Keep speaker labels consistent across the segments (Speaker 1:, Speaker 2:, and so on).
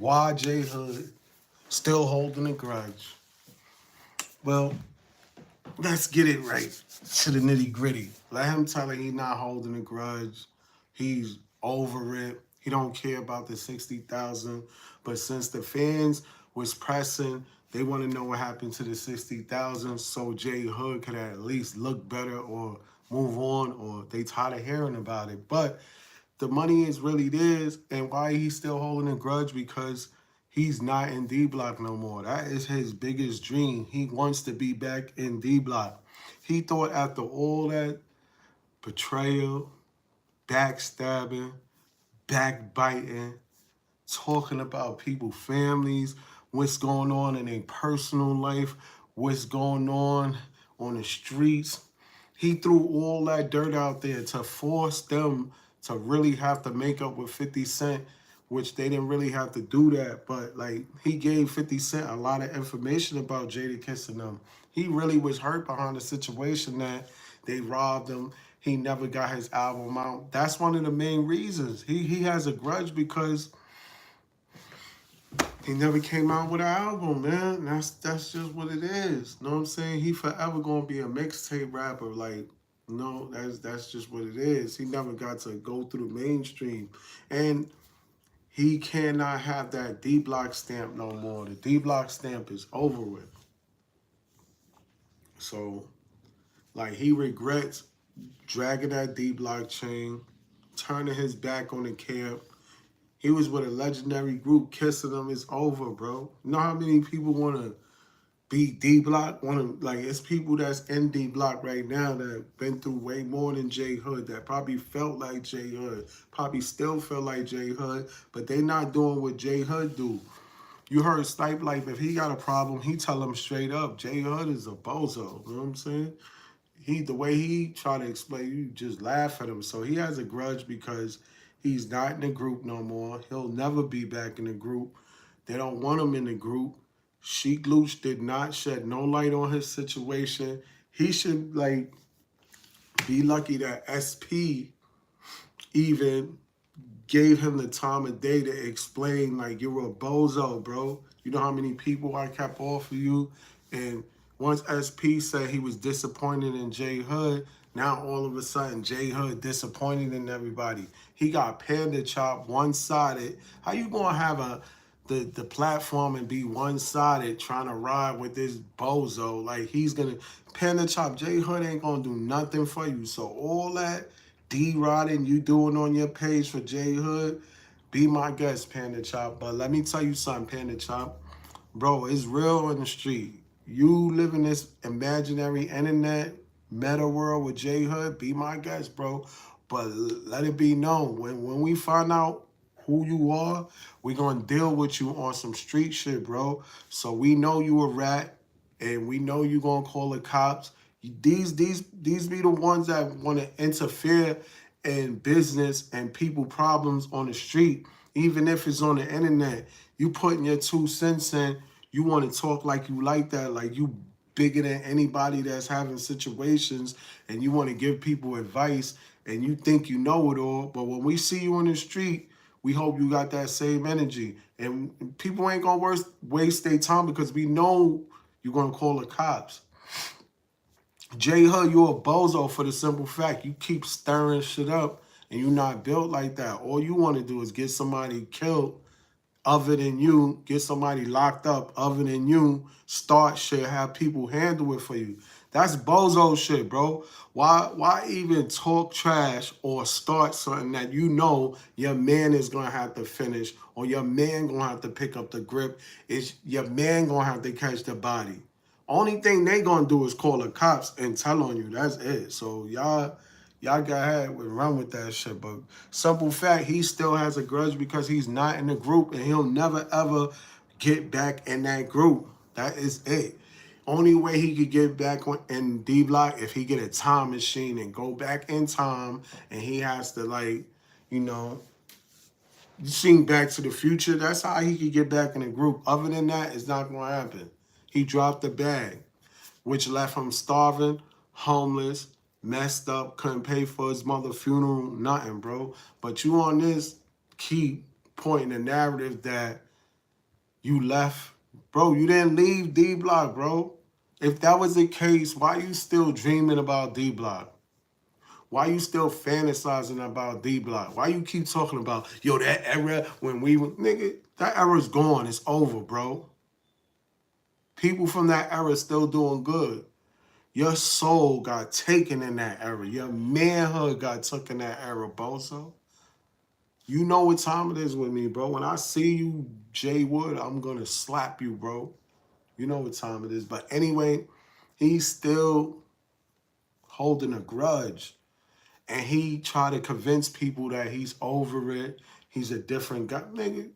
Speaker 1: WhyJ Hood still holding a grudge. Well, let's get it right to the nitty gritty. Let him tell it he's not holding a grudge. He's over it. He don't care about the 60,000. But since the fans was pressing, they want to know what happened to the 60,000, so J Hood could at least look better or move on, or they tired of hearing about it. But the money is really theirs, and why he's still holding a grudge, because he's not in D Block no more. That is his biggest dream. He wants to be back in D Block. He thought after all that betrayal, backstabbing, backbiting, talking about people's families, what's going on in their personal life, what's going on the streets. He threw all that dirt out there to force them to really have to make up with 50 Cent, which they didn't really have to do that. But like, he gave 50 Cent a lot of information about Jadakiss and them. He really was hurt behind the situation that they robbed him. He never got his album out. That's one of the main reasons. He has a grudge because he never came out with an album, man. That's just what it is. Know what I'm saying? He forever gonna be a mixtape rapper. Like, no, that's just what it is. He never got to go through the mainstream. And he cannot have that D Block stamp no more. The D Block stamp is over with. So, like, he regrets dragging that D Block chain, turning his back on the camp. He was with a legendary group. Kissing them is over, bro. You know how many people want to be D Block? Want to, like, it's people that's in D Block right now that have been through way more than J Hood, that probably felt like J Hood, probably still feel like J Hood, but they not doing what J Hood do. You heard Stipe Life, if he got a problem, he tell him straight up, J Hood is a bozo. You know what I'm saying? The way he try to explain, you just laugh at him. So he has a grudge because he's not in the group no more. He'll never be back in the group. They don't want him in the group. Sheik Luch did not shed no light on his situation. He should, like, be lucky that SP even gave him the time of day to explain, like, you're a bozo, bro. You know how many people I kept off of you? And once SP said he was disappointed in J Hood, now all of a sudden J Hood disappointed in everybody. He got panda chopped one-sided. How you gonna have the platform and be one-sided trying to ride with this bozo? Like, he's gonna panda chop. J Hood ain't gonna do nothing for you. So all that D-Rodding you doing on your page for J Hood, be my guest, Panda Chop. But let me tell you something, Panda Chop. Bro, it's real in the street. You live in this imaginary internet meta world with J Hood, be my guest, bro. But let it be known, when we find out who you are, we gonna deal with you on some street shit, bro. So we know you a rat, and we know you gonna call the cops. These be the ones that want to interfere in business and people problems on the street, even if it's on the internet. You putting your 2 cents in, you want to talk like you like that, like you bigger than anybody that's having situations, and you want to give people advice, and you think you know it all. But when we see you on the street, we hope you got that same energy. And people ain't gonna waste their time, because we know you're gonna call the cops. J Hood, you a bozo for the simple fact you keep stirring shit up, and you're not built like that. All you want to do is get somebody killed other than you, get somebody locked up other than you, start shit, have people handle it for you. That's bozo shit, bro. Why even talk trash or start something that you know your man is gonna have to finish, or your man gonna have to pick up the grip? Is your man gonna have to catch the body? Only thing they gonna do is call the cops and tell on you. That's it. So y'all got ahead with run with that shit. But simple fact, he still has a grudge because he's not in the group, and he'll never ever get back in that group. That is it. Only way he could get back in D Block if he get a time machine and go back in time, and he has to, like, you know, you seen Back to the Future. That's how he could get back in the group. Other than that, it's not gonna happen. He dropped the bag, which left him starving, homeless, messed up, couldn't pay for his mother's funeral, nothing, bro. But you on this keep pointing the narrative that You left. Bro, you didn't leave D Block, bro. If that was the case, why you still dreaming about D Block? Why you still fantasizing about D Block? Why you keep talking about, yo, that era when we were, nigga, that era's gone. It's over, bro. People from that era still doing good. Your soul got taken in that era. Your manhood got took in that era, bozo. You know what time it is with me, bro. When I see you, Jay Wood, I'm gonna slap you, bro. You know what time it is. But anyway, he's still holding a grudge. And he tried to convince people that he's over it. He's a different guy. Nigga,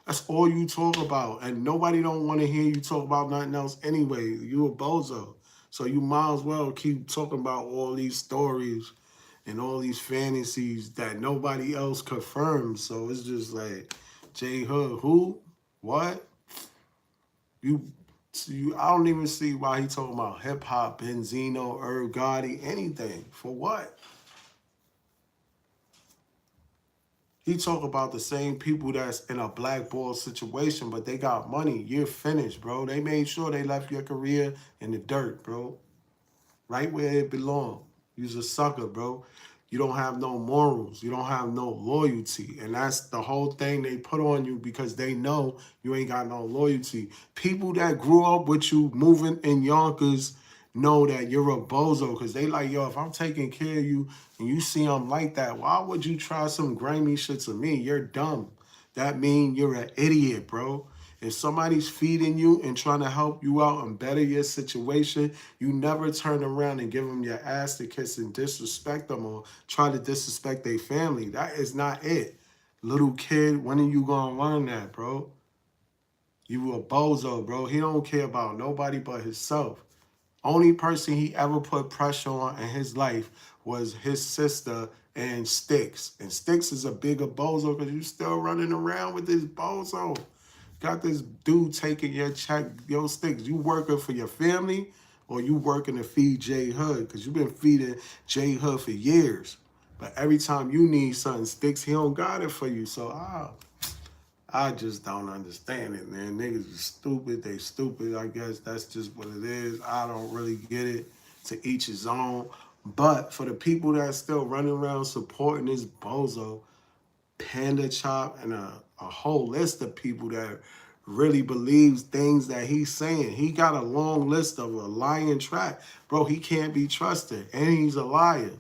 Speaker 1: that's all you talk about. And nobody don't want to hear you talk about nothing else anyway. You a bozo. So you might as well keep talking about all these stories and all these fantasies that nobody else confirms. So it's just like, J Hood, who? What? You, I don't even see why he talking about hip hop, Benzino, Irv Gotti, anything. For what? He talk about the same people that's in a blackball situation, but they got money. You're finished, bro. They made sure they left your career in the dirt, bro. Right where it belonged. You's a sucker, bro. You don't have no morals. You don't have no loyalty. And that's the whole thing they put on you because they know you ain't got no loyalty. People that grew up with you moving in Yonkers know that you're a bozo because they like, yo, if I'm taking care of you and you see I'm like that, why would you try some grimy shit to me? You're dumb. That mean you're an idiot, bro. If somebody's feeding you and trying to help you out and better your situation, you never turn around and give them your ass to kiss and disrespect them or try to disrespect their family. That is not it. Little kid, when are you gonna learn that, bro? You a bozo, bro. He don't care about nobody but himself. Only person he ever put pressure on in his life was his sister and Sticks. And Sticks is a bigger bozo because you still running around with this bozo. Got this dude taking your check, yo, Sticks. You working for your family or you working to feed J Hood? Because you've been feeding J Hood for years. But every time you need something, Sticks, he don't got it for you. So, I just don't understand it, man. Niggas is stupid. They stupid. I guess that's just what it is. I don't really get it. To each his own. But for the people that still running around supporting this bozo, Panda Chop, and a whole list of people that really believes things that he's saying. He got a long list of a lying track. Bro, he can't be trusted. And he's a liar.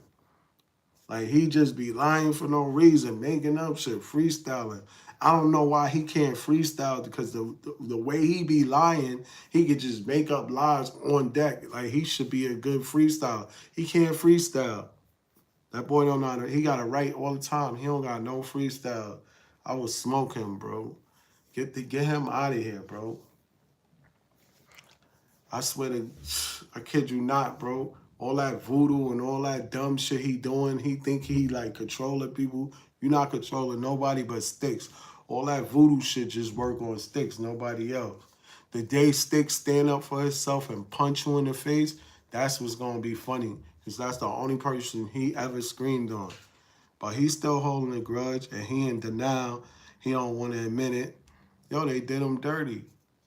Speaker 1: Like, he just be lying for no reason, making up shit, freestyling. I don't know why he can't freestyle because the way he be lying, he could just make up lies on deck. Like, he should be a good freestyler. He can't freestyle. That boy don't know how to, he got to write all the time. He don't got no freestyle. I would smoke him, bro. Get him out of here, bro. I swear to, I kid you not, bro. All that voodoo and all that dumb shit he doing, he think he like controlling people. You not controlling nobody but Sticks. All that voodoo shit just work on Sticks, nobody else. The day Sticks stand up for himself and punch you in the face, that's what's gonna be funny. Cause that's the only person he ever screamed on. But he's still holding a grudge and he in denial. He don't want to admit it. Yo, they did him dirty.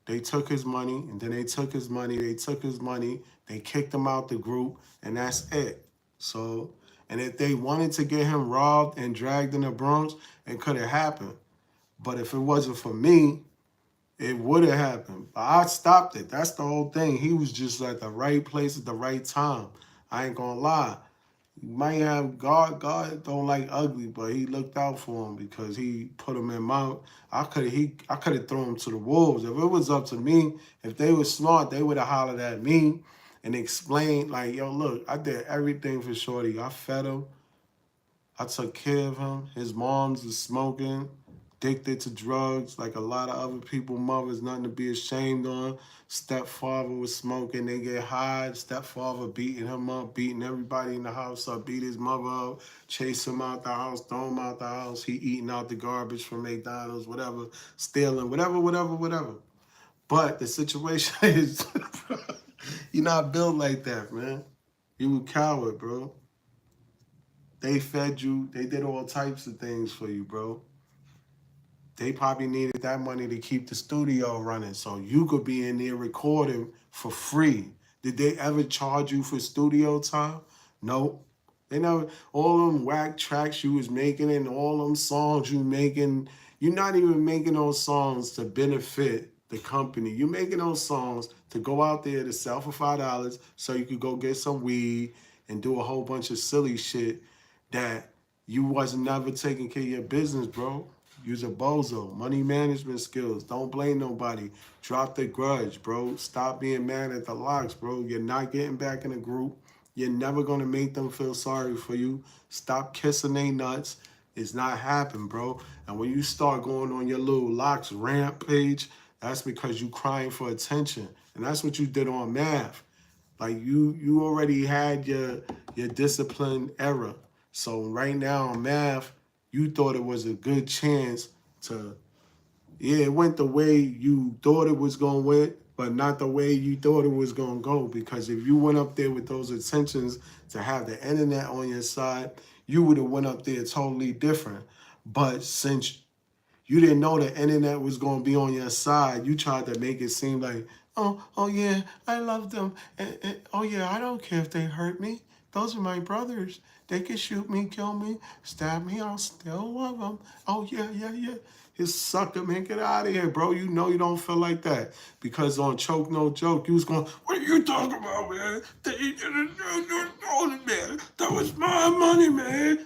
Speaker 1: They took his money, and then they took his money. They took his money. They kicked him out the group, and that's it. So, and if they wanted to get him robbed and dragged in the Bronx, it could have happened. But if it wasn't for me, it would have happened. But I stopped it. That's the whole thing. He was just at the right place at the right time. I ain't gonna lie. You might have God don't like ugly, but he looked out for him because he put him in my I could have thrown him to the wolves. If it was up to me, if they were smart, they would have hollered at me and explained like, yo, look, I did everything for Shorty. I fed him, I took care of him. His mom's is smoking, addicted to drugs, like a lot of other people, mothers, nothing to be ashamed on. Stepfather was smoking, they get high. Stepfather beating him up, beating everybody in the house up, beat his mother up, chase him out the house, throw him out the house. He eating out the garbage from McDonald's, whatever, stealing, whatever. But the situation is, you're not built like that, man. You a coward, bro. They fed you. They did all types of things for you, bro. They probably needed that money to keep the studio running so you could be in there recording for free. Did they ever charge you for studio time? Nope. They never. All them whack tracks you was making and all them songs you making, you're not even making those songs to benefit the company. You're making those songs to go out there to sell for $5 so you could go get some weed and do a whole bunch of silly shit that you wasn't never taking care of your business, bro. You's a bozo. Money management skills. Don't blame nobody. Drop the grudge, bro. Stop being mad at the locks, bro. You're not getting back in the group. You're never gonna make them feel sorry for you. Stop kissing they nuts. It's not happening, bro. And when you start going on your little locks rampage, that's because you crying for attention. And that's what you did on math. Like you already had your discipline era. So right now on math, you thought it was a good chance to, yeah, it went the way you thought it was gonna went, but not the way you thought it was gonna go. Because if you went up there with those intentions to have the internet on your side, you would have went up there totally different. But since you didn't know the internet was going to be on your side, you tried to make it seem like, oh yeah, I love them. And, oh yeah, I don't care if they hurt me. Those are my brothers. They can shoot me, kill me, stab me. I'll still love them. Oh yeah, yeah, yeah. His sucker, man, get out of here, bro. You know you don't feel like that. Because on Choke No Joke, you was going, what are you talking about, man? Man. That was my money, man.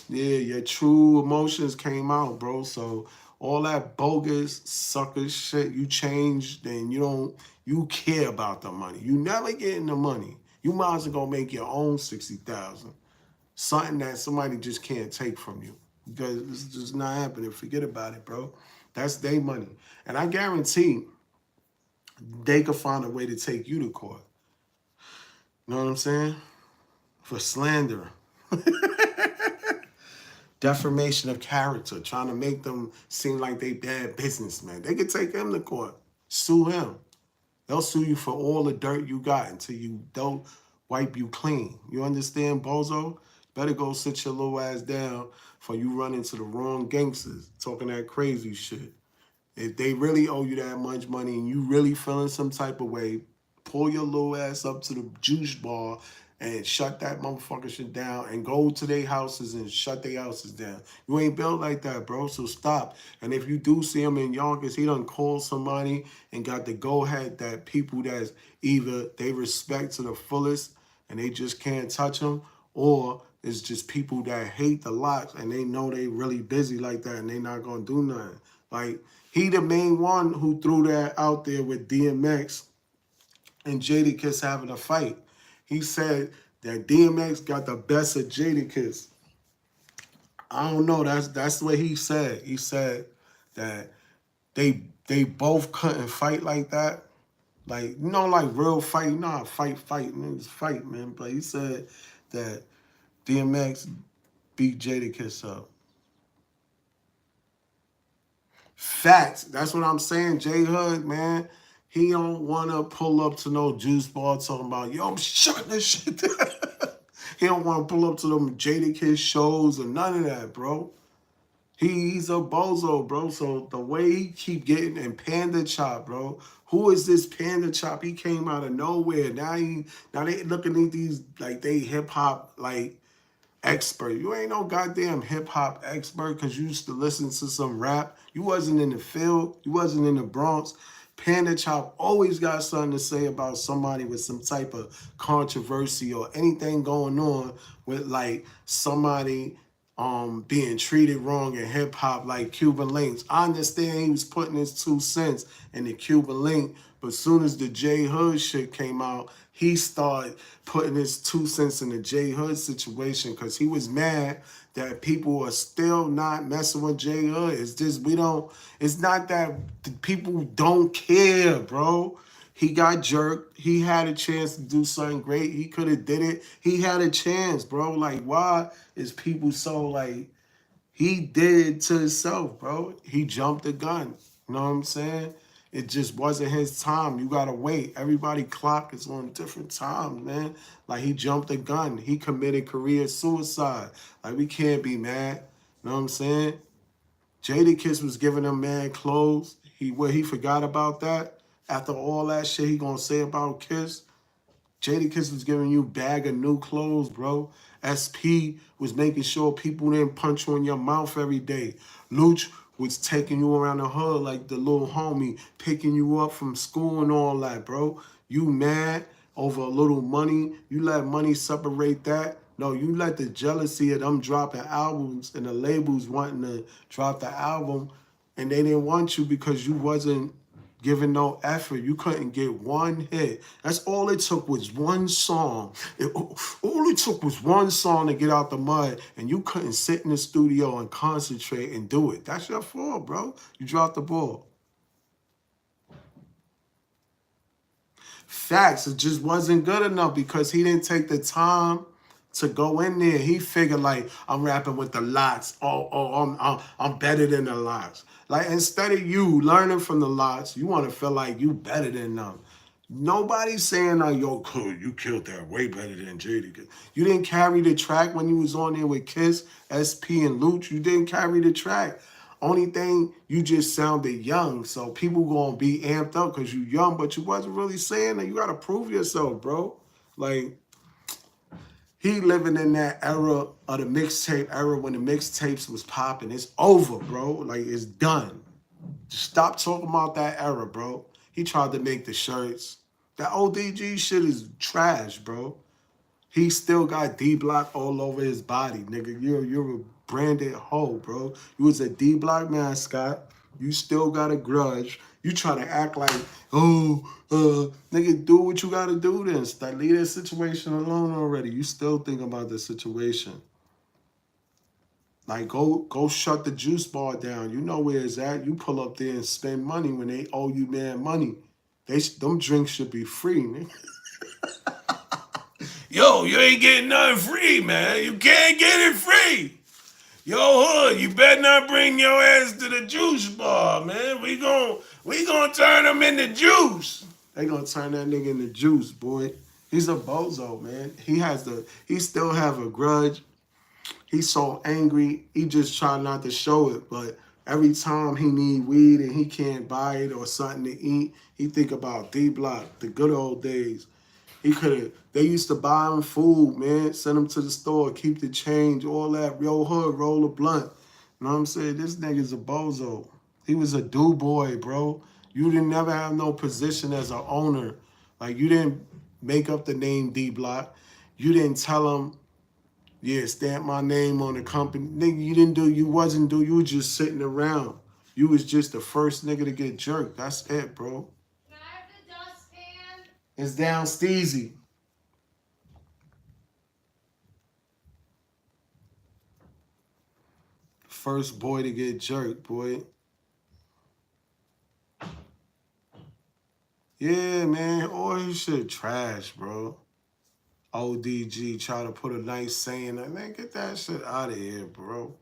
Speaker 1: Yeah, your true emotions came out, bro. So all that bogus sucker shit you changed, then you care about the money. You never getting the money. You might as well go make your own 60,000. Something that somebody just can't take from you. Because it's just not happening. Forget about it, bro. That's their money. And I guarantee they could find a way to take you to court. You know what I'm saying? For slander. Defamation of character, trying to make them seem like they bad businessmen. They could take him to court, sue him. They'll sue you for all the dirt you got until you don't wipe you clean. You understand, bozo? Better go sit your little ass down before you run into the wrong gangsters talking that crazy shit. If they really owe you that much money and you really feeling some type of way, pull your little ass up to the juice bar and shut that motherfucker shit down and go to their houses and shut their houses down. You ain't built like that, bro, so stop. And if you do see him in Yonkers, he done called somebody and got the go-ahead that people that's either they respect to the fullest and they just can't touch him, or it's just people that hate the locks and they know they really busy like that and they not gonna do nothing. Like, he the main one who threw that out there with DMX and Jadakiss having a fight. He said that DMX got the best of Jadakiss. I don't know. That's what he said. He said that they both couldn't fight like that. Like, like real fight. Nah, fight, niggas fight, man. But he said that DMX beat Jadakiss up. Facts. That's what I'm saying. J Hood, man. He don't want to pull up to no juice bar talking about, yo, I'm shutting this shit down. He don't want to pull up to them Jadakiss shows or none of that, bro. He's a bozo, bro. So the way he keep getting in Panda Chop, bro. Who is this Panda Chop? He came out of nowhere. Now they looking at these like they hip hop like expert. You ain't no goddamn hip hop expert because you used to listen to some rap. You wasn't in the field. You wasn't in the Bronx. Panda Chop always got something to say about somebody with some type of controversy or anything going on with like somebody being treated wrong in hip hop like Cuban Links. I understand he was putting his 2 cents in the Cuban Link, but as soon as the J Hood shit came out, he started putting his 2 cents in the J Hood situation because he was mad that people are still not messing with J Hood. It's just it's not that people don't care, bro. He got jerked. He had a chance to do something great. He could have did it. He had a chance, bro. Like, why is people so like, he did it to himself, bro. He jumped the gun. You know what I'm saying? It just wasn't his time. You gotta wait. Everybody clock is on different times, man. Like, he jumped the gun. He committed career suicide. Like, we can't be mad. You know what I'm saying? Jadakiss was giving him man clothes. He forgot about that. After all that shit he gonna say about Kiss, Jadakiss was giving you bag of new clothes, bro. SP was making sure people didn't punch you in your mouth every day. Luch was taking you around the hood like the little homie, picking you up from school and all that, bro. You mad over a little money? You let money separate that? No, you let the jealousy of them dropping albums and the labels wanting to drop the album, and they didn't want you because you wasn't giving no effort. You couldn't get one hit. That's all it took was one song. All it took was one song to get out the mud, and you couldn't sit in the studio and concentrate and do it. That's your fault, bro. You dropped the ball. Facts. It just wasn't good enough because he didn't take the time to go in there. He figured like I'm rapping with the lots. I'm better than the lots. Like instead of you learning from the lots, you want to feel like you better than them. Nobody's saying, "Oh, yo, cool, you killed that way better than Jada." You didn't carry the track when you was on there with Kiss, SP, and Luch. You didn't carry the track. Only thing, you just sounded young, so people gonna be amped up because you young, but you wasn't really saying that. You gotta prove yourself, bro. Like he living in that era of the mixtape era when the mixtapes was popping. It's over, bro. Like it's done. Stop talking about that era, bro. He tried to make the shirts. That ODG shit is trash, bro. He still got D Block all over his body, nigga. You're a branded hoe, bro. You was a D Block mascot. You still got a grudge. You try to act like, oh, nigga, do what you gotta do then. Leave that situation alone already. You still think about the situation. Like go shut the juice bar down. You know where it's at. You pull up there and spend money when they owe you man money. Them drinks should be free, nigga. Yo, you ain't getting nothing free, man. You can't get it free. Yo, hood, you better not bring your ass to the juice bar, man. We gonna turn them into juice. They gonna turn that nigga into juice, boy. He's a bozo, man. He still have a grudge. He's so angry. He just try not to show it, but every time he need weed and he can't buy it or something to eat, he think about D Block, the good old days. They used to buy him food, man, send him to the store, keep the change, all that, real hood, roll a blunt. You know what I'm saying? This nigga's a bozo. He was a do boy, bro. You didn't never have no position as an owner. Like, you didn't make up the name D Block. You didn't tell him, yeah, stamp my name on the company. Nigga, you were just sitting around. You was just the first nigga to get jerked. That's it, bro. Can I have the dustpan? It's down Steezy. First boy to get jerked, boy. Yeah, man. All his shit trash, bro. ODG try to put a nice saying. Man, get that shit out of here, bro.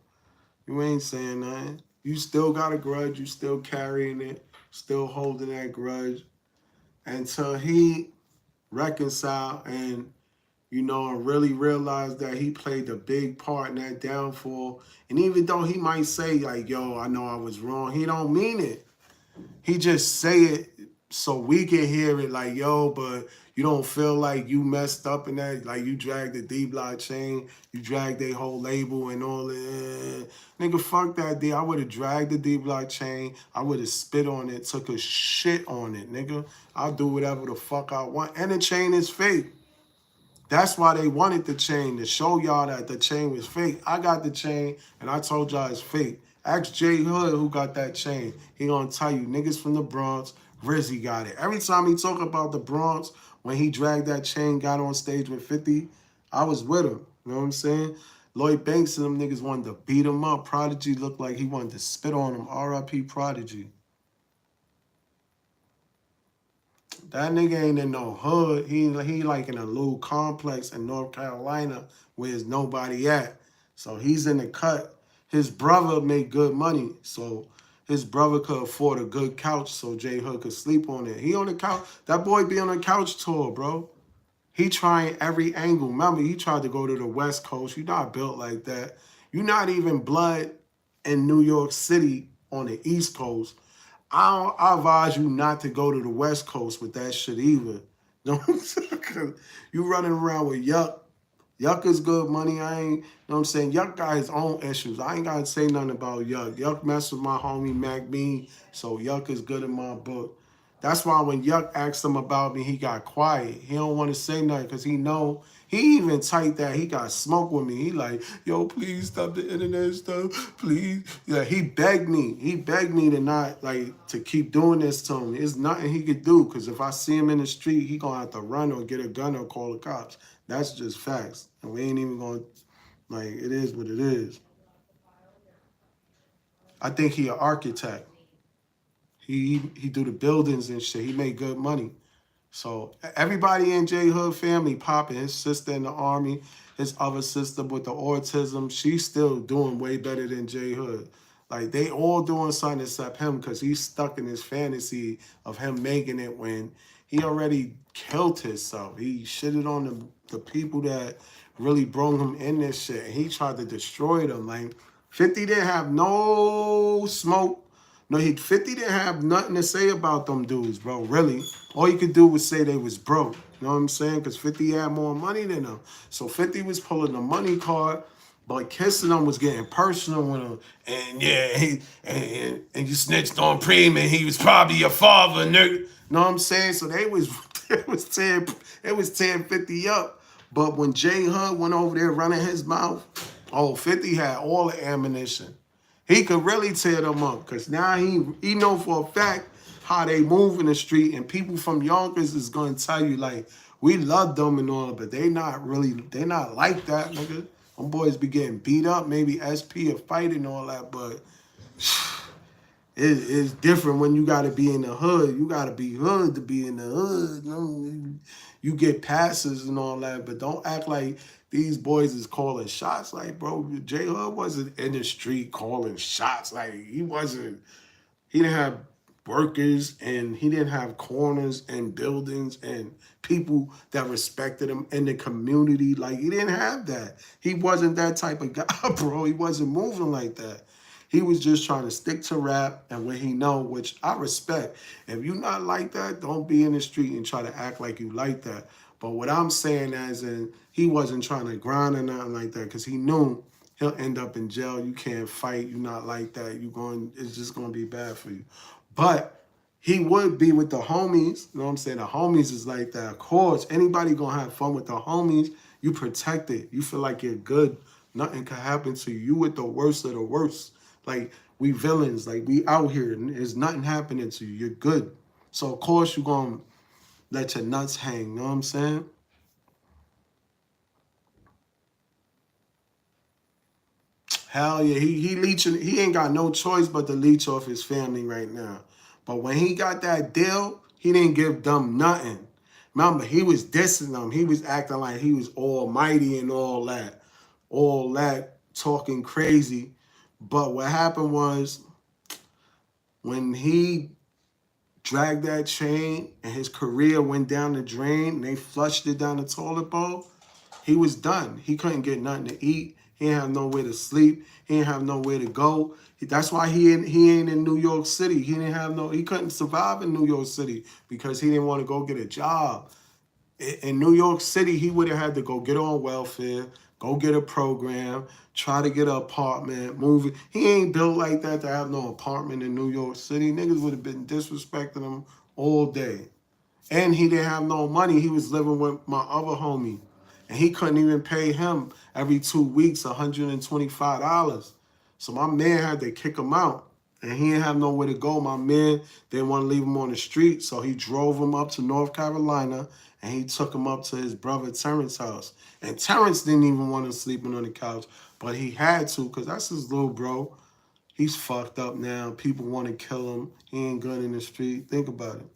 Speaker 1: You ain't saying nothing. You still got a grudge. You still carrying it. Still holding that grudge. Until he reconcile and, and really realize that he played a big part in that downfall. And even though he might say, like, yo, I know I was wrong, he don't mean it. He just say it so we can hear it like, yo, but you don't feel like you messed up in that, like you dragged the D-Block chain, you dragged their whole label and all that. Nigga, fuck that D. I would have dragged the D-Block chain. I would have spit on it, took a shit on it, nigga. I'll do whatever the fuck I want. And the chain is fake. That's why they wanted the chain, to show y'all that the chain was fake. I got the chain, and I told y'all it's fake. Ask J Hood who got that chain. He gonna tell you, niggas from the Bronx, Rizzy got it. Every time he talk about the Bronx, when he dragged that chain, got on stage with 50, I was with him. You know what I'm saying? Lloyd Banks and them niggas wanted to beat him up. Prodigy looked like he wanted to spit on him. R.I.P. Prodigy. That nigga ain't in no hood. He like in a little complex in North Carolina where there's nobody at. So he's in the cut. His brother made good money. So his brother could afford a good couch so J Hood could sleep on it. He on the couch. That boy be on a couch tour, bro. He trying every angle. Remember, he tried to go to the West Coast. You're not built like that. You're not even blood in New York City on the East Coast, I advise you not to go to the West Coast with that shit either. No, you running around with Yuck. Yuck is good money. I ain't, you know what I'm saying? Yuck got his own issues. I ain't got to say nothing about Yuck. Yuck messed with my homie Mac Bean, so Yuck is good in my book. That's why when Yuck asked him about me, he got quiet. He don't want to say nothing because he know, he even typed that he got smoke with me. He like, yo, please stop the internet stuff, please. Yeah, he begged me. He begged me to not, like, to keep doing this to him. There's nothing he could do because if I see him in the street, he going to have to run or get a gun or call the cops. That's just facts. And we ain't even going to, like, it is what it is. I think he an architect. He do the buildings and shit. He made good money. So everybody in J Hood family popping. His sister in the army, his other sister with the autism, she's still doing way better than J Hood. Like they all doing something except him because he's stuck in his fantasy of him making it when he already killed himself. He shitted on the people that really brought him in this shit. He tried to destroy them. Like 50 didn't have no smoke. No, 50 didn't have nothing to say about them dudes, bro. Really. All you could do was say they was broke. You know what I'm saying? Because 50 had more money than them. So 50 was pulling the money card, but kissing them was getting personal with him. And yeah, and you snitched on Preem and he was probably your father, nigga. You know what I'm saying? So they was it was 10-50 up. But when J Hood went over there running his mouth, oh, 50 had all the ammunition. He could really tear them up because now he know for a fact how they move in the street, and people from Yonkers is gonna tell you like we love them and all, but they not like that, nigga. Them boys be getting beat up, maybe SP or fighting and all that, but it's different when you gotta be in the hood. You gotta be hood to be in the hood. You get passes and all that, but don't act like these boys is calling shots. Like, bro, J Hood wasn't in the street calling shots. Like, he didn't have workers and he didn't have corners and buildings and people that respected him in the community. Like, he didn't have that. He wasn't that type of guy, bro. He wasn't moving like that. He was just trying to stick to rap and what he know, which I respect. If you not like that, don't be in the street and try to act like you like that. But what I'm saying as in, he wasn't trying to grind or nothing like that because he knew he'll end up in jail. You can't fight. You not like that. It's just going to be bad for you. But he would be with the homies. You know what I'm saying? The homies is like that. Of course, anybody going to have fun with the homies. You protect it. You feel like you're good. Nothing can happen to you. You with the worst of the worst. Like, we villains. Like, we out here. And there's nothing happening to you. You're good. So, of course, you're going to let your nuts hang. You know what I'm saying? Hell yeah, he leeching. He ain't got no choice but to leech off his family right now. But when he got that deal, he didn't give them nothing. Remember, he was dissing them. He was acting like he was almighty and all that talking crazy. But what happened was when he dragged that chain and his career went down the drain and they flushed it down the toilet bowl, he was done. He couldn't get nothing to eat. He didn't have nowhere to sleep. He didn't have nowhere to go. That's why he ain't in New York City. He couldn't survive in New York City because he didn't want to go get a job. In New York City, he would have had to go get on welfare, go get a program, try to get an apartment, move it. He ain't built like that to have no apartment in New York City. Niggas would have been disrespecting him all day. And he didn't have no money. He was living with my other homie. And he couldn't even pay him every 2 weeks $125. So my man had to kick him out. And he didn't have nowhere to go. My man didn't want to leave him on the street. So he drove him up to North Carolina and he took him up to his brother Terrence's house. And Terrence didn't even want to sleep on the couch. But he had to because that's his little bro. He's fucked up now. People want to kill him. He ain't good in the street. Think about it.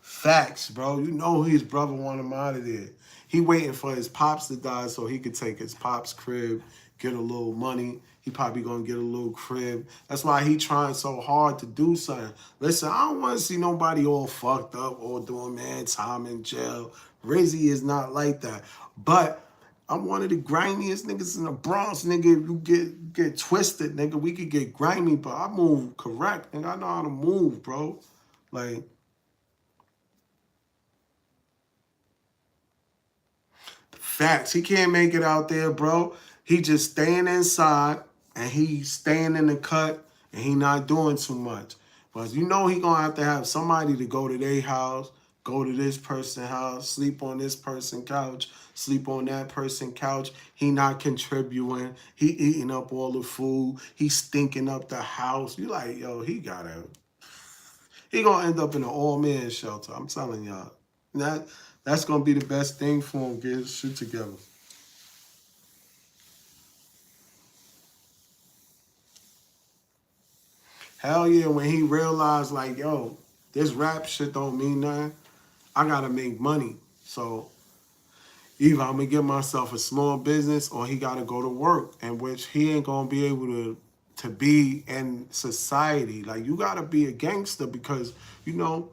Speaker 1: Facts, bro. You know his brother wanted him out of there. He waiting for his pops to die so he could take his pops' crib get a little money. He probably gonna get a little crib. That's why he trying so hard to do something. Listen, I don't want to see nobody all fucked up or doing man time in jail. Rizzy is not like that. But I'm one of the grimiest niggas in the Bronx, nigga. If you get twisted, nigga, we could get grimy, but I move correct, and I know how to move, bro. Like, facts. He can't make it out there, bro. He just staying inside and he staying in the cut and he not doing too much. But you know he gonna have somebody to go to their house, go to this person's house, sleep on this person's couch, sleep on that person's couch. He not contributing. He eating up all the food. He stinking up the house. You like, yo, he gonna end up in an all-man shelter. I'm telling y'all. That's gonna be the best thing for him. Get his shit together. Hell yeah, when he realized like, yo, this rap shit don't mean nothing. I gotta make money. So either I'm gonna give myself a small business or he gotta go to work, in which he ain't gonna be able to be in society. Like you gotta be a gangster because, you know,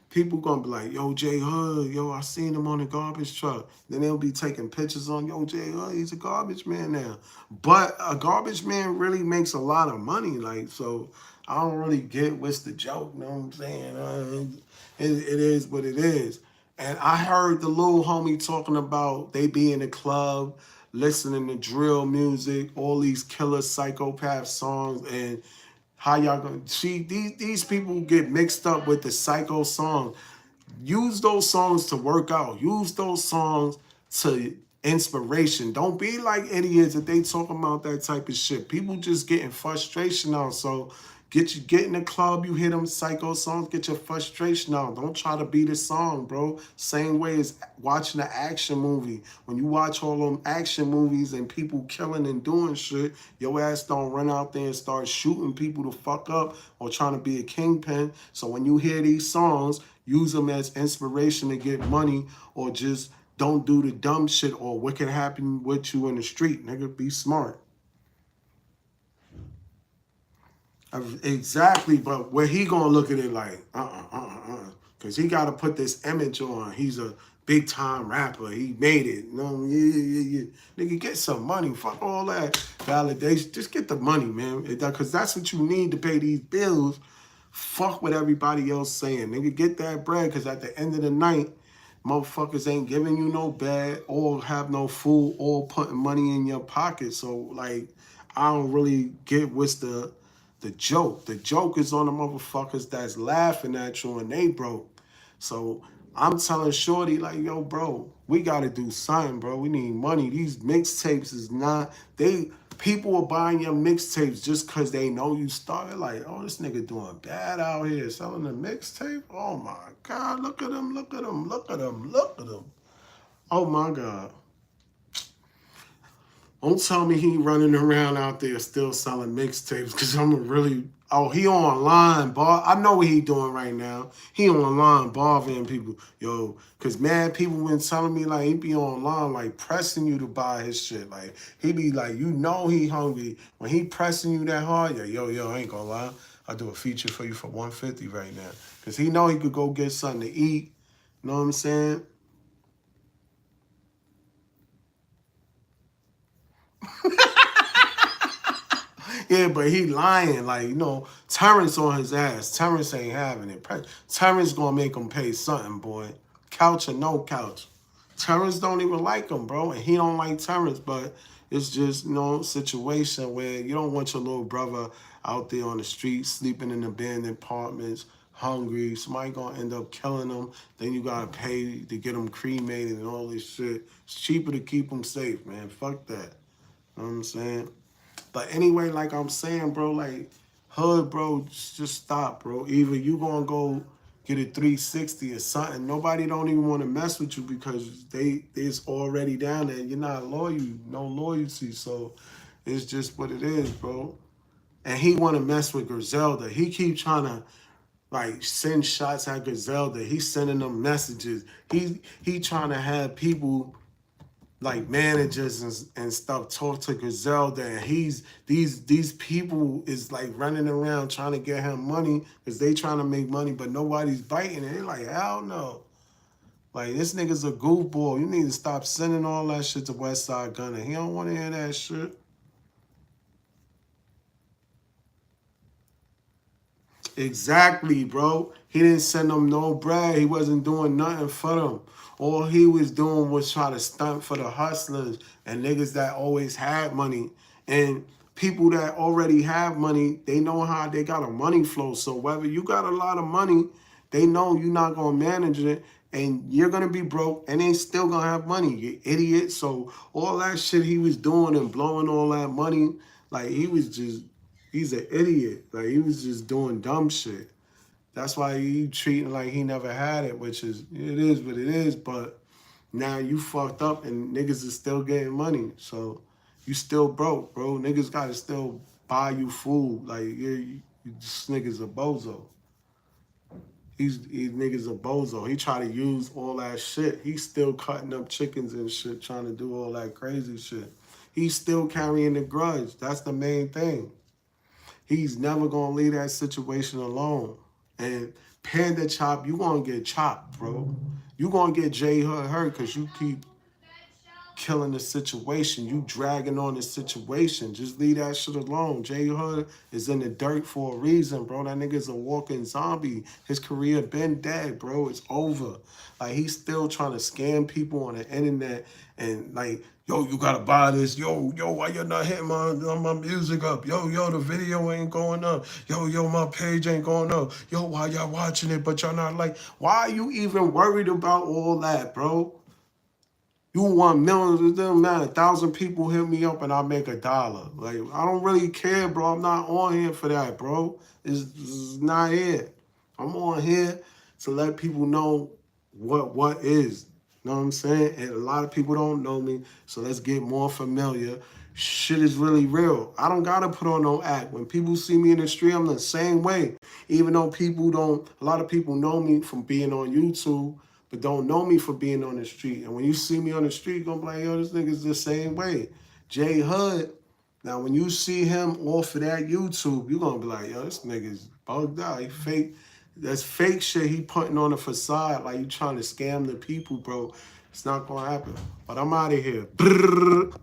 Speaker 1: people gonna be like, yo, J Hood, yo, I seen him on the garbage truck. Then they'll be taking pictures on, yo, J Hood, he's a garbage man now. But a garbage man really makes a lot of money. Like, so I don't really get what's the joke, you know what I'm saying? It is what it is. And I heard the little homie talking about they be in the club, listening to drill music, all these killer psychopath songs, and how y'all gonna see these people get mixed up with the psycho song. Use those songs to work out. Use those songs to inspiration. Don't be like idiots if they talking about that type of shit. People just getting frustration out. So get in the club, you hear them psycho songs, get your frustration out. Don't try to be the song, bro. Same way as watching an action movie. When you watch all them action movies and people killing and doing shit, your ass don't run out there and start shooting people to fuck up or trying to be a kingpin. So when you hear these songs, use them as inspiration to get money, or just don't do the dumb shit or what can happen with you in the street. Nigga, be smart. Exactly, but where he gonna look at it like, because he got to put this image on. He's a big time rapper. He made it. No, yeah. Nigga, get some money. Fuck all that validation. Just get the money, man. Because that's what you need to pay these bills. Fuck what everybody else saying. Nigga, get that bread. Because at the end of the night, motherfuckers ain't giving you no bed or have no food or putting money in your pocket. So, like, I don't really get what's the joke. The joke is on the motherfuckers that's laughing at you and they broke. So I'm telling Shorty, like, yo, bro, we gotta do something, bro. We need money. These mixtapes is not, people are buying your mixtapes just cause they know you started. Like, oh, this nigga doing bad out here selling a mixtape. Oh my God, look at him, look at him, look at him, look at him. Oh my God. Don't tell me he running around out there still selling mixtapes, because I'm really, oh, he online, I know what he doing right now. He online bothering people. Yo, because man, people been telling me like he be online like pressing you to buy his shit. Like he be like, you know he hungry. When he pressing you that hard, yo, I ain't gonna lie. I'll do a feature for you for 150 right now. Because he know he could go get something to eat. You know what I'm saying? Yeah, but he lying. Like, you know, Terrence on his ass. Terrence ain't having it. Terrence gonna make him pay something, boy. Couch or no couch. Terrence don't even like him, bro. And he don't like Terrence, but it's just, you know, situation where you don't want your little brother out there on the street, sleeping in abandoned apartments, hungry. Somebody gonna end up killing him. Then you gotta pay to get him cremated and all this shit. It's cheaper to keep him safe, man. Fuck that. You know what I'm saying? But anyway, like I'm saying, bro, like, hood, bro, just stop, bro. Either you gonna go get a 360 or something. Nobody don't even want to mess with you because it's already down there. You're not loyal, no loyalty. So it's just what it is, bro. And he want to mess with Griselda. He keep trying to like send shots at Griselda. He's sending them messages. He trying to have people like managers and stuff talk to Griselda, and these people is like running around trying to get him money because they trying to make money, but nobody's biting it. They like, hell no. Like, this nigga's a goofball. You need to stop sending all that shit to West Side Gunner. He don't want to hear that shit. Exactly, bro. He didn't send them no bread. He wasn't doing nothing for them. All he was doing was try to stunt for the hustlers and niggas that always had money. And people that already have money, they know how they got a money flow. So whether you got a lot of money, they know you're not gonna manage it and you're gonna be broke and they still gonna have money, you idiot. So all that shit he was doing and blowing all that money, like he's an idiot. Like he was just doing dumb shit. That's why he treating like he never had it, which it is what it is. But now you fucked up and niggas is still getting money. So you still broke, bro. Niggas gotta still buy you food. Like this nigga's a bozo. He's niggas a bozo. He try to use all that shit. He's still cutting up chickens and shit, trying to do all that crazy shit. He's still carrying the grudge. That's the main thing. He's never gonna leave that situation alone. And Panda Chop, you gonna get chopped, bro. You gonna get J Hood hurt because you keep killing the situation. You dragging on the situation. Just leave that shit alone. J Hood is in the dirt for a reason, bro. That nigga's a walking zombie. His career been dead, bro. It's over. Like, he's still trying to scam people on the internet and like, yo, you gotta buy this. Yo, why you not hitting my music up? Yo, the video ain't going up. Yo, my page ain't going up. Yo, why y'all watching it but y'all not like? Why are you even worried about all that, bro? You want millions, it doesn't matter. 1,000 people hit me up and I make $1. Like, I don't really care, bro. I'm not on here for that, bro. It's not it. I'm on here to let people know what is. You know what I'm saying? And a lot of people don't know me, so let's get more familiar. Shit is really real. I don't gotta put on no act. When people see me in the street, I'm the same way. Even though people don't, a lot of people know me from being on YouTube, but don't know me for being on the street. And when you see me on the street, you're gonna be like, yo, this nigga's the same way. J Hood, now when you see him off of that YouTube, you're gonna be like, yo, this nigga's bugged out. He fake. That's fake shit he putting on the facade, like you trying to scam the people, bro. It's not gonna happen. But I'm out of here. Brrr.